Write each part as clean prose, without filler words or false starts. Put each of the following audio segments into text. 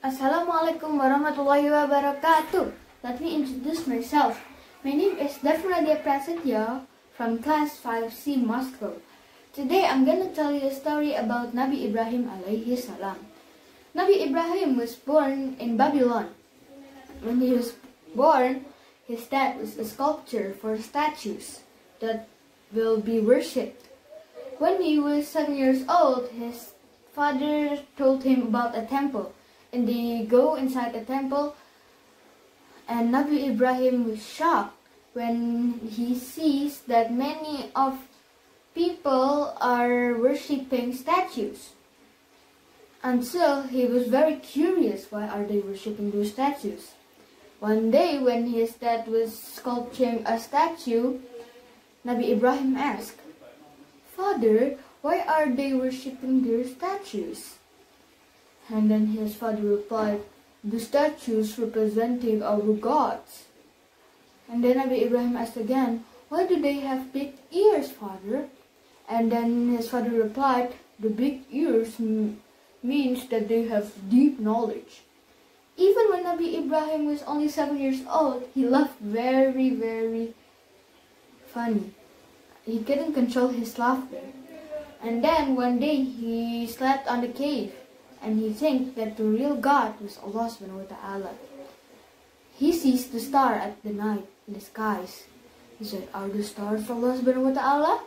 Assalamualaikum warahmatullahi wabarakatuh. Let me introduce myself. My name is Defradia Prasetya from class 5C Moscow. Today I'm gonna tell you a story about Nabi Ibrahim alayhi salam. Nabi Ibrahim was born in Babylon. When he was born, his dad was a sculptor for statues that will be worshipped. When he was 7 years old, his father told him about a temple. And they go inside the temple, and Nabi Ibrahim was shocked when he sees that many of people are worshipping statues. Until he was very curious, why are they worshipping those statues? One day when his dad was sculpturing a statue, Nabi Ibrahim asked, "Father, why are they worshipping their statues?" And then his father replied, "The statues representing our gods." And then Nabi Ibrahim asked again, "Why do they have big ears, father?" And then his father replied, "The big ears means that they have deep knowledge." Even when Nabi Ibrahim was only 7 years old, he laughed very, very funny. He couldn't control his laughter. And then one day he slept on the cave. And he thinks that the real God was Allah subhanahu wa ta'ala. He sees the star at the night in the skies. He said, "Are the stars Allah subhanahu wa ta'ala?"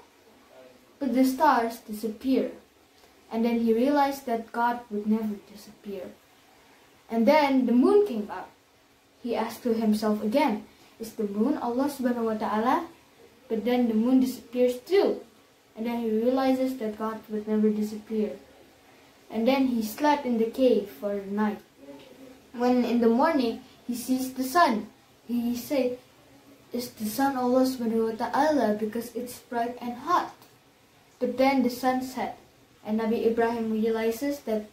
But the stars disappear. And then he realized that God would never disappear. And then the moon came up. He asked to himself again, "Is the moon Allah subhanahu wa ta'ala?" But then the moon disappears too. And then he realizes that God would never disappear. And then he slept in the cave for the night. When in the morning he sees the sun, he said, "Is the sun Allah subhanahu wa ta'ala because it's bright and hot?" But then the sun set, and Nabi Ibrahim realizes that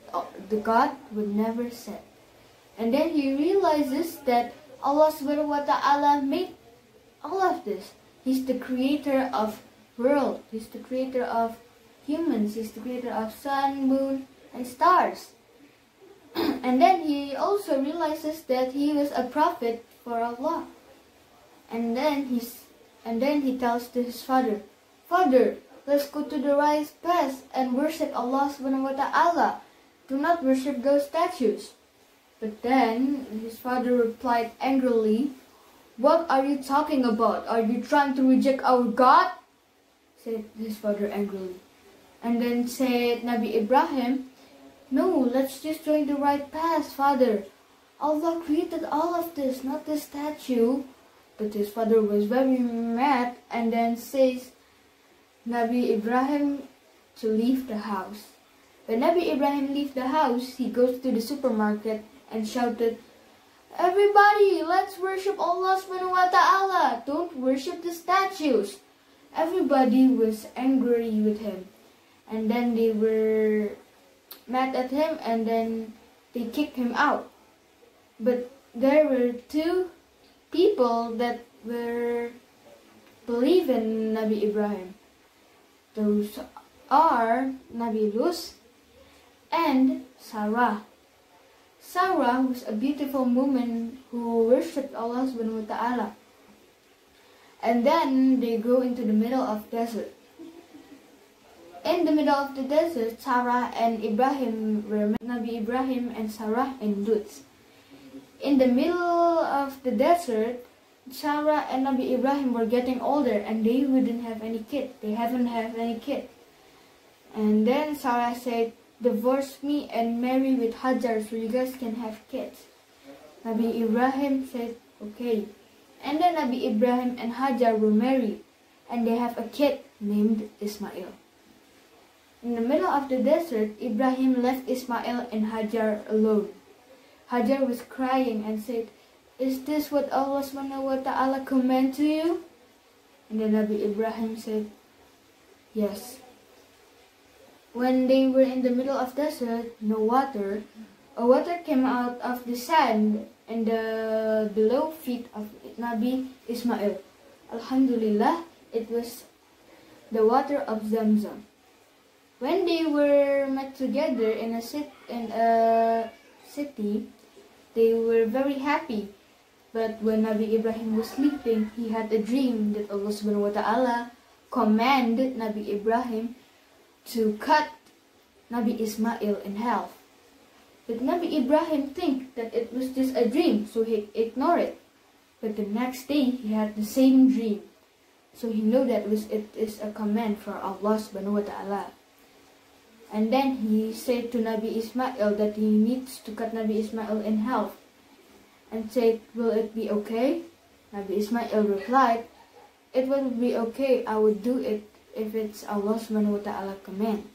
the God would never set. And then he realizes that Allah subhanahu wa ta'ala made all of this. He's the creator of world. He's the creator of humans. He's the creator of sun, moon, and stars. And then he also realizes that he was a prophet for Allah. And then he tells to his father, "Father, let's go to the right path and worship Allah subhanahu wa ta'ala. Do not worship those statues." But then his father replied angrily, "What are you talking about? Are you trying to reject our God?" said his father angrily. And then said Nabi Ibrahim, "No, let's just join the right path, father. Allah created all of this, not the statue." But his father was very mad and then says Nabi Ibrahim to leave the house. When Nabi Ibrahim leaves the house, he goes to the supermarket and shouted, "Everybody, let's worship Allah subhanahu wa ta'ala. Don't worship the statues." Everybody was angry with him. And then they were mad at him, and then they kicked him out. But there were two people that were believe in Nabi Ibrahim. Those are Nabi Lut and Sarah. Sarah was a beautiful woman who worshipped Allah subhanahu wa ta'ala. And then they go into the middle of desert. In the middle of the desert, Sarah and Ibrahim were Nabi Ibrahim and Sarah and Lut. In the middle of the desert, Sarah and Nabi Ibrahim were getting older and they wouldn't have any kid. They haven't had any kid. And then Sarah said, "Divorce me and marry with Hajar so you guys can have kids." Nabi Ibrahim said, "Okay." And then Nabi Ibrahim and Hajar were married and they have a kid named Ismail. In the middle of the desert, Ibrahim left Ismail and Hajar alone. Hajar was crying and said, "Is this what Allah subhanahu wa ta'ala command to you?" And then Nabi Ibrahim said, "Yes." When they were in the middle of desert, no water, a water came out of the sand and the below feet of Nabi Ismail. Alhamdulillah, it was the water of Zamzam. When they were met together in a city, they were very happy. But when Nabi Ibrahim was sleeping, he had a dream that Allah subhanahu wa ta'ala commanded Nabi Ibrahim to cut Nabi Ismail in half. But Nabi Ibrahim think that it was just a dream, so he ignored it. But the next day he had the same dream, so he knew that it is a command from Allah subhanahu wa ta'ala. And then he said to Nabi Ismail that he needs to cut Nabi Ismail in half, and said, "Will it be okay?" Nabi Ismail replied, "It will be okay, I would do it if it's Allah subhanahu wa ta'ala command."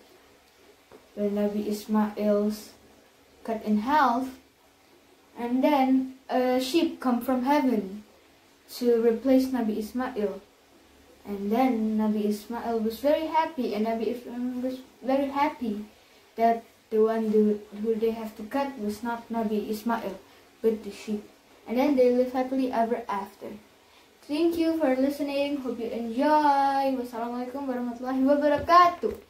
When Nabi Ismail's cut in half, and then a sheep come from heaven to replace Nabi Ismail. And then Nabi Ismail was very happy, and Nabi Ibrahim was very happy that the one who they have to cut was not Nabi Ismail, but the sheep. And then they live happily ever after. Thank you for listening. Hope you enjoy. Wassalamualaikum warahmatullahi wabarakatuh.